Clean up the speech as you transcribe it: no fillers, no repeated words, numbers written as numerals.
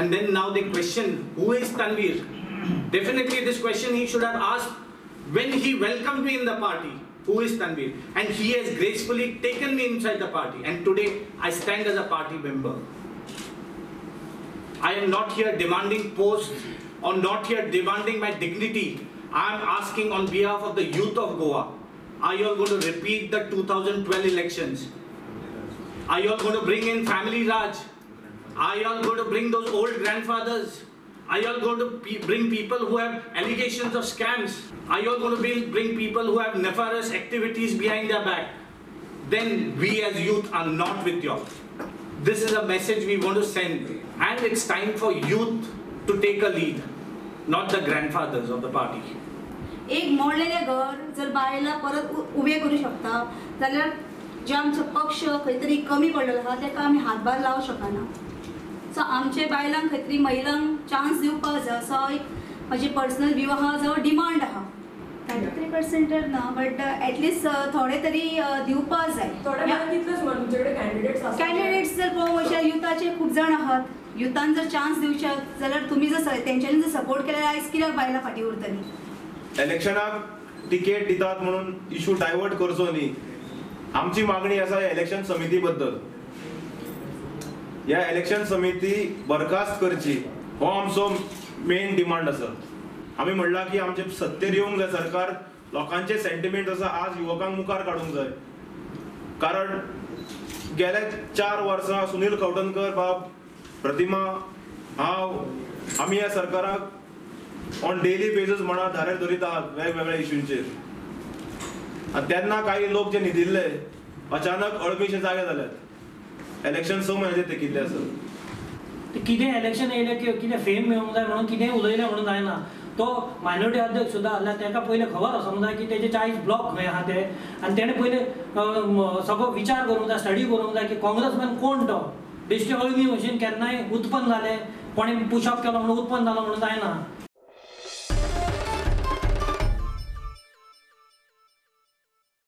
and then now they question who is Tanveer. Definitely this question he should have asked when he welcomed me in the party, who is Tanveer, and he has gracefully taken me inside the party, and today I stand as a party member. I am not here demanding posts or not here demanding my dignity. I am asking on behalf of the youth of Goa, are you all going to repeat the 2012 elections? Are you all going to bring in family Raj? Are you all going to bring those old grandfathers? Are you all going to bring people who have allegations of scams? Are you all going to bring people who have nefarious activities behind their back? Then we as youth are not with you all. This is a message we want to send, and it's time for youth to take a lead, not the grandfathers of the party. एक मोडलेले घर जर बायला परत उभे करू शकता जाल्यार जे आमचो पक्ष खंय तरी कमी पडलेलो आहा तेका आमी हातभार लावूं शकना. सो आमचे बायलांक खंय तरी महिलांक चान्स दिवपाक जाय असो एक म्हाजी पर्सनल व्यू आहा, जो डिमांड आहा. 33% तर ना, बट एटलिस्ट थोडे तरी दिवपाक जाय. कॅन्डिडेट्स जर पळोवंक वयशात युथाचे खूब जाण आहात. युथान जर चान्स दिवचे जाल्यार तुमी जर तेंच्यांनी जर सपोर्ट केल्यार आयज कित्याक बायलां फाटीं उरतलीं. इलेक्शनाक टिकेट दितात म्हणून इशू डायवर्ट करचो न्ही. आमची मागणी आसा ह्या इलेक्शन समिती बद्दल. ह्या इलेक्शन समिती बरखास्त करची हो आमचो मेन डिमांड आसा. आमी म्हणला की आमचे सत्तेर येवंक जाय सरकार. लोकांचे सेंटिमेंट आसा आज युवकांक मुखार काडूंक जाय. कारण गेल्या 4 वर्सां सुनील खवटणकर बाब, प्रतिमा, हांव आमी ह्या सरकाराक ऑन डेली बेसीस म्हणा धारेर धरीत आहात वेगवेगळ्या इश्यूंचेर. आनी तेन्ना काही लोक जे न्हिदिल्ले अचानक अळमीशे जागे जाल्यात. इलेक्शन 6 म्हयन्याचेर तेकिल्ले आसा. कितें इलेक्शन येयलें कितें फेम मेळूंक जाय म्हणून कितें उलयलें म्हणून जायना. तो मायनॉरिटी अध्यक्ष सुद्दां आसल्यार तेका पयलें खबर आसूंक जाय की तेजे 40 ब्लॉक खंय आहा ते, आनी तेणें पयलें सगळो विचार करूंक जाय, स्टडी करूंक जाय की काँग्रेसमॅन कोण तो. बेश्टे अळमी भशेन केन्नाय उत्पन्न जालें, कोणें पुशअप केलो म्हणून उत्पन्न जालो म्हणून जायना.